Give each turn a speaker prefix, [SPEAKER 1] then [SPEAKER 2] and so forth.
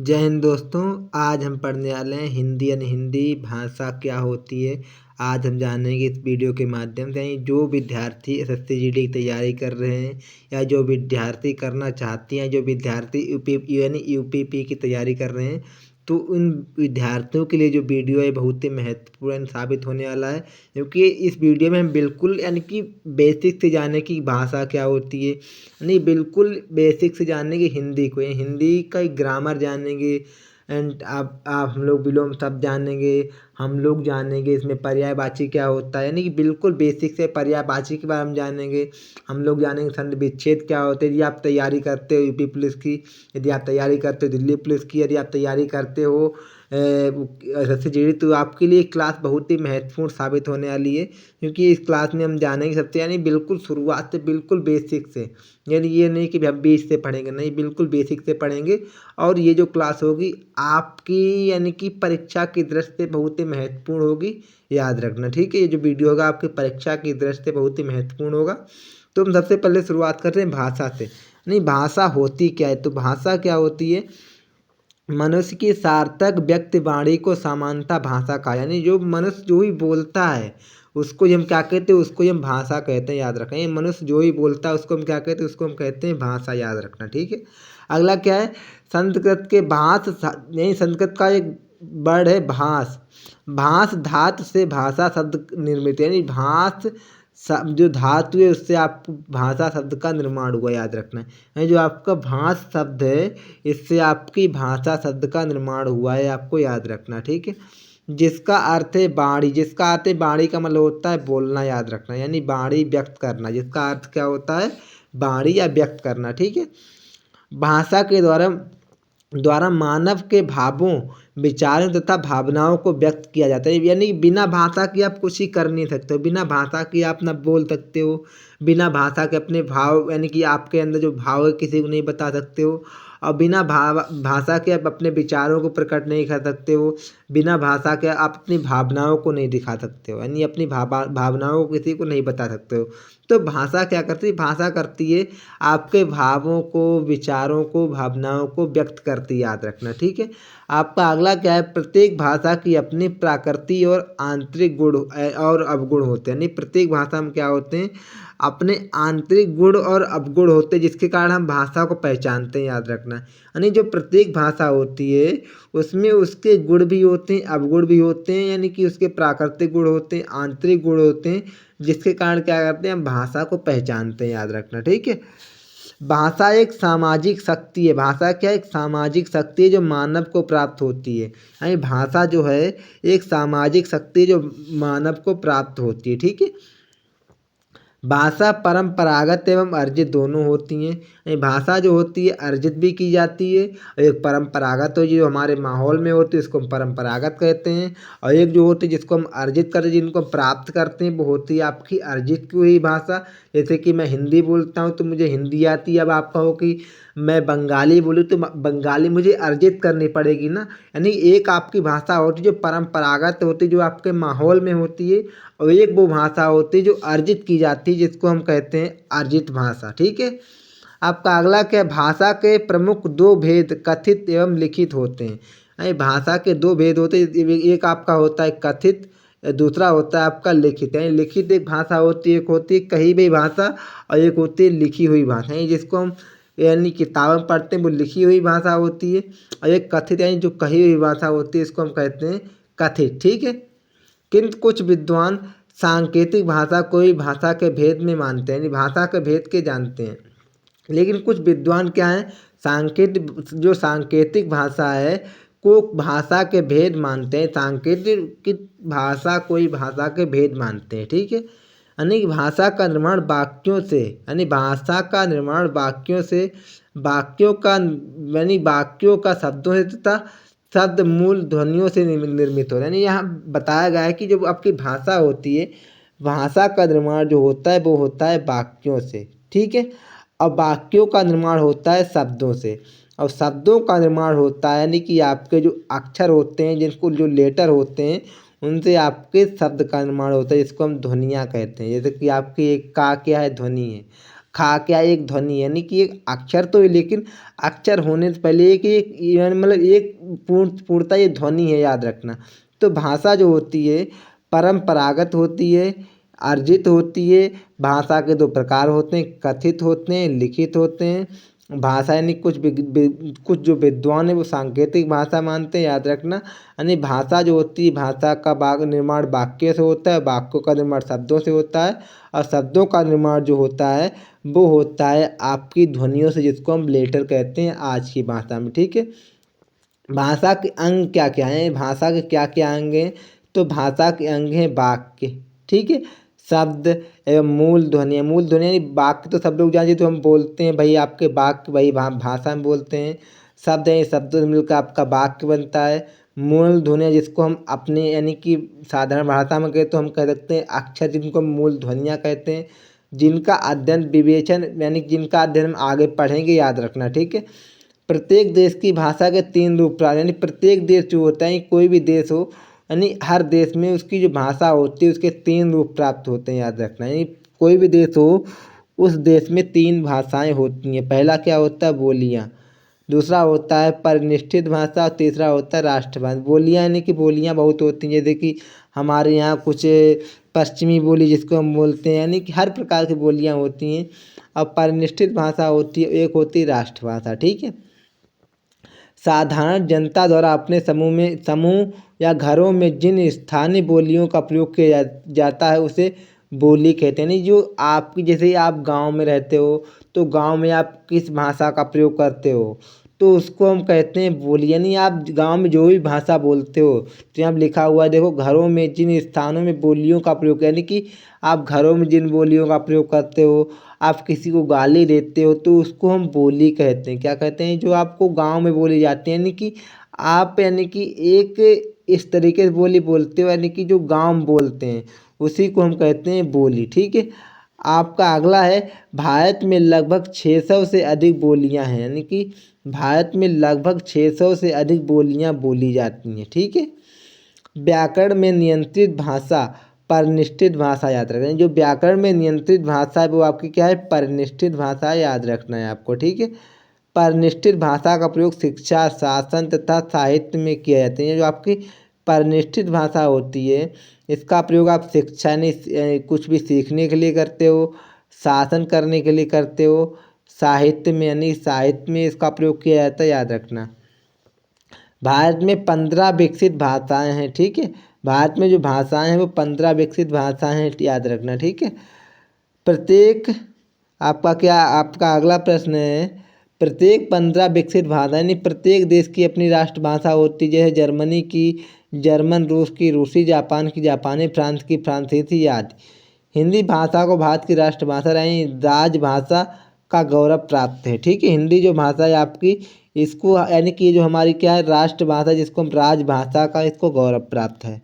[SPEAKER 1] जय हिंद दोस्तों। आज हम पढ़ने वाले हैं हिंदी यानी हिंदी भाषा क्या होती है। आज हम जानेंगे इस वीडियो के माध्यम से जो विद्यार्थी एसएससी जीडी की तैयारी कर रहे हैं या जो विद्यार्थी करना चाहती हैं, जो विद्यार्थी यूपीपी की तैयारी कर रहे हैं, तो उन विद्यार्थियों के लिए जो वीडियो है बहुत ही महत्वपूर्ण साबित होने वाला है। क्योंकि इस वीडियो में हम बिल्कुल यानी कि बेसिक से जाने की भाषा क्या होती है, यानी बिल्कुल बेसिक से जानने की हिंदी को, हिंदी का ग्रामर जानेंगे। एंड आप हम लोग विलोम शब्द जानेंगे, हम लोग जानेंगे इसमें पर्यायवाची क्या होता है, यानी कि बिल्कुल बेसिक से पर्यायवाची के बारे में जानेंगे। हम लोग जानेंगे संधि विच्छेद क्या होते हैं। यदि आप तैयारी करते हो यूपी पुलिस की, यदि आप तैयारी करते हो दिल्ली पुलिस की, यदि आप तैयारी करते हो एसएससी जीडी, तो आपके लिए क्लास बहुत ही महत्वपूर्ण साबित होने वाली है। क्योंकि इस क्लास में हम जानेंगे सबसे यानी बिल्कुल शुरुआत से बिल्कुल बेसिक से, यानी ये नहीं कि हम बीच से पढ़ेंगे, नहीं, बिल्कुल बेसिक से पढ़ेंगे। और ये जो क्लास होगी आपकी यानी कि परीक्षा की दृष्टि से बहुत ही महत्वपूर्ण होगी, याद रखना, ठीक है। ये जो वीडियो होगा आपकी परीक्षा की दृष्टि से बहुत ही महत्वपूर्ण होगा। तो हम सबसे पहले शुरुआत करते हैं भाषा से। नहीं, भाषा होती क्या है, तो भाषा क्या होती है, मनुष्य की सार्थक व्यक्ति वाणी को सामान्यतः भाषा कहा, यानी जो मनुष्य जो ही बोलता है उसको हम क्या कहते हैं, उसको हम भाषा कहते हैं, याद रखें। ये मनुष्य जो ही बोलता है उसको हम क्या कहते हैं, उसको हम कहते हैं भाषा, याद रखना, ठीक है। अगला क्या है, संस्कृत के भाष, नहीं, संस्कृत का एक वर्ड है भाष। भाष धातु से भाषा शब्द निर्मित है, यानी भाष जो धातु है उससे आपको भाषा शब्द का निर्माण हुआ, याद रखना है। जो आपका भाष शब्द है इससे आपकी भाषा शब्द का निर्माण हुआ है, आपको याद रखना, ठीक है। जिसका अर्थ है वाणी, जिसका अर्थ है वाणी का मतलब होता है बोलना, याद रखना, यानी वाणी व्यक्त करना, जिसका अर्थ क्या होता है, वाणी या व्यक्त करना, ठीक है। भाषा के द्वारा मानव के भावों, विचारों तथा भावनाओं को व्यक्त किया जाता है। यानी बिना भाषा के आप कुछ ही कर नहीं सकते हो, बिना भाषा के आप ना बोल सकते हो, बिना भाषा के अपने भाव यानी कि आपके अंदर जो भाव है किसी को नहीं बता सकते हो, और बिना भाषा के आप अपने विचारों को प्रकट नहीं कर सकते हो, बिना भाषा के आप अपनी भावनाओं को नहीं दिखा सकते हो, यानी अपनी भावनाओं को किसी को नहीं बता सकते हो। तो भाषा क्या करती है, भाषा करती है आपके भावों को, विचारों को, भावनाओं को व्यक्त करती, याद रखना, ठीक है। आपका अगला क्या है, प्रत्येक भाषा की अपनी प्रकृति और आंतरिक गुण और अवगुण होते हैं। यानी प्रत्येक भाषा में क्या होते हैं, अपने आंतरिक गुण और अवगुण होते हैं, जिसके कारण हम भाषा को पहचानते हैं, याद रखना। यानी जो प्रत्येक भाषा होती है उसमें उसके गुण भी होते हैं, अवगुण भी होते हैं, यानी कि उसके प्राकृतिक गुण होते हैं, आंतरिक गुण होते हैं, जिसके कारण क्या करते हैं, हम भाषा को पहचानते हैं, याद रखना, ठीक है। भाषा एक सामाजिक शक्ति है। भाषा क्या है, एक सामाजिक शक्ति है जो मानव को प्राप्त होती है। यानी भाषा जो है एक सामाजिक शक्ति है जो मानव को प्राप्त होती है, ठीक है। भाषा परंपरागत एवं अर्जित दोनों होती हैं। ये भाषा जो होती है अर्जित भी की जाती है, और एक परंपरागत हो जो हमारे माहौल में होती है उसको हम परंपरागत कहते हैं, और एक जो होती है जिसको हम अर्जित करते हैं, जिनको हम प्राप्त करते हैं, वो होती है आपकी अर्जित की हुई भाषा। जैसे कि मैं हिंदी बोलता हूँ तो मुझे हिंदी आती है। अब आप कहो कि मैं बंगाली बोलूँ तो बंगाली मुझे अर्जित करनी पड़ेगी ना। यानी एक आपकी भाषा होती है जो परंपरागत होती है, जो आपके माहौल में होती है, और एक वो भाषा होती है जो अर्जित की जाती है, जिसको हम कहते हैं अर्जित भाषा, ठीक है। आपका अगला क्या, भाषा के प्रमुख दो भेद कथित एवं लिखित होते हैं। यानी भाषा के दो भेद होते हैं, एक आपका होता है कथित, दूसरा होता है आपका लिखित। यानी लिखित एक भाषा होती है, एक होती है कही हुई भाषा, और एक होती है लिखी हुई भाषा, यानी जिसको हम यानी किताब में पढ़ते हैं वो लिखी हुई भाषा होती है, और एक कथित यानी जो कही हुई भाषा होती है इसको हम कहते हैं कथित, ठीक है। किंतु कुछ विद्वान सांकेतिक भाषा को ही भाषा के भेद में मानते हैं, यानी भाषा के भेद के जानते हैं। लेकिन कुछ विद्वान क्या है, जो सांकेतिक भाषा है को भाषा के भेद मानते हैं, सांकेतिक भाषा को ही भाषा के भेद मानते हैं, ठीक है। यानी भाषा का निर्माण वाक्यों से, यानी भाषा का निर्माण वाक्यों से, वाक्यों का यानी वाक्यों का शब्दों से तथा शब्द मूल ध्वनियों से निर्मित हो रहा है। यानी यहाँ बताया गया है कि जो आपकी भाषा होती है, भाषा का निर्माण जो होता है वो होता है वाक्यों से, ठीक है। और वाक्यों का निर्माण होता है शब्दों से, और शब्दों का निर्माण होता है यानी कि आपके जो अक्षर होते हैं, जिनको जो लेटर होते हैं उनसे आपके शब्द का निर्माण होता है, जिसको हम ध्वनियाँ कहते हैं। जैसे कि आपकी एक का क्या है, ध्वनि है। खा क्या एक ध्वनि यानी कि एक अक्षर तो है, लेकिन अक्षर होने से पहले एक एक यानी मतलब एक पूर्णतः ये ध्वनि है, याद रखना। तो भाषा जो होती है परंपरागत होती है, अर्जित होती है। भाषा के दो प्रकार होते हैं, कथित होते हैं, लिखित होते हैं। भाषा यानी कुछ जो विद्वान है वो सांकेतिक भाषा मानते हैं, याद रखना। यानी भाषा जो होती है, भाषा का निर्माण वाक्य से होता है, वाक्यों का निर्माण शब्दों से होता है, और शब्दों का निर्माण जो होता है वो होता है आपकी ध्वनियों से, जिसको हम लेटर कहते हैं आज की भाषा में, ठीक है। भाषा के अंग क्या क्या हैं, भाषा के क्या क्या अंग हैं? तो भाषा के अंग हैं वाक्य, ठीक है, शब्द एवं मूल ध्वनि। मूल ध्वनि यानी वाक्य तो सब लोग जानते हैं, तो हम बोलते हैं भाई आपके वाक्य, भाई भाषा में बोलते हैं। शब्द है, शब्दों से मिलकर आपका वाक्य बनता है। मूल ध्वनि जिसको हम अपने यानी कि साधारण भाषा में कहें तो हम कह सकते हैं अक्षर, जिनको हम मूल ध्वनियाँ कहते हैं, जिनका अध्ययन विवेचन यानी जिनका अध्ययन हम आगे पढ़ेंगे, याद रखना, ठीक है। प्रत्येक देश की भाषा के तीन रूप प्राप्त, यानी प्रत्येक देश जो होता है, कोई भी देश हो, यानी हर देश में उसकी जो भाषा होती है उसके तीन रूप प्राप्त होते हैं, याद रखना। यानी कोई भी देश हो, उस देश में तीन भाषाएं होती हैं। पहला क्या होता है? बोलियाँ। दूसरा होता है परिनिष्ठित भाषा, और तीसरा होता है राष्ट्रभाषा। बोलियाँ यानी कि बोलियाँ बहुत होती हैं, जैसे कि हमारे यहाँ कुछ पश्चिमी बोली जिसको हम बोलते हैं, यानी कि हर प्रकार की बोलियाँ होती हैं। अब परिनिष्ठित भाषा होती है, एक होती है राष्ट्रभाषा, ठीक है। साधारण जनता द्वारा अपने समूह या घरों में जिन स्थानीय बोलियों का प्रयोग किया जाता है उसे बोली कहते हैं। यानी जो आपकी, जैसे आप गांव में रहते हो तो गांव में आप किस भाषा का प्रयोग करते हो, तो उसको हम कहते हैं बोली। यानी आप गांव में जो भी भाषा बोलते हो, तो यहाँ लिखा हुआ है देखो, घरों में जिन स्थानों में बोलियों का प्रयोग, यानी कि आप घरों में जिन बोलियों का प्रयोग करते हो, आप किसी को गाली देते हो तो उसको हम बोली कहते हैं। क्या कहते हैं? जो आपको गांव में बोली जाती है, यानी कि आप यानी कि एक इस तरीके से बोली बोलते हो, यानी कि जो गांव में बोलते हैं उसी को हम कहते हैं बोली, ठीक है। आपका अगला है, भारत में लगभग 600 से अधिक बोलियां हैं, यानी कि भारत में लगभग 600 से अधिक बोलियां बोली जाती हैं, ठीक है। व्याकरण में नियंत्रित भाषा, परिनिष्ठित भाषा, याद रखना। जो व्याकरण में नियंत्रित भाषा है वो आपकी क्या है? परिनिष्ठित भाषा, याद रखना है आपको, ठीक है। परिनिष्ठित भाषा का प्रयोग शिक्षा, शासन तथा साहित्य में किया जाता है। जो आपकी परिनिष्ठित भाषा होती है इसका प्रयोग आप शिक्षा नहीं कुछ भी सीखने के लिए करते हो, शासन करने के लिए करते हो, साहित्य में यानी साहित्य में इसका प्रयोग किया जाता है, याद रखना। भारत में 15 विकसित भाषाएं हैं, ठीक है। भारत में जो भाषाएं हैं वो 15 विकसित भाषाएं हैं, याद रखना, ठीक है। प्रत्येक आपका अगला प्रश्न है, प्रत्येक 15 विकसित भाषा यानी प्रत्येक देश की अपनी राष्ट्रभाषा होती है। जैसे जर्मनी की जर्मन, रूस की रूसी, जापान की जापानी, फ्रांस की फ्रांसीसी आदि। हिंदी भाषा को भारत की राष्ट्रभाषा यानी राजभाषा का गौरव प्राप्त है, ठीक है। हिंदी जो भाषा है आपकी, इसको यानी कि जो हमारी क्या है राष्ट्रभाषा, जिसको हम राजभाषा का इसको गौरव प्राप्त है।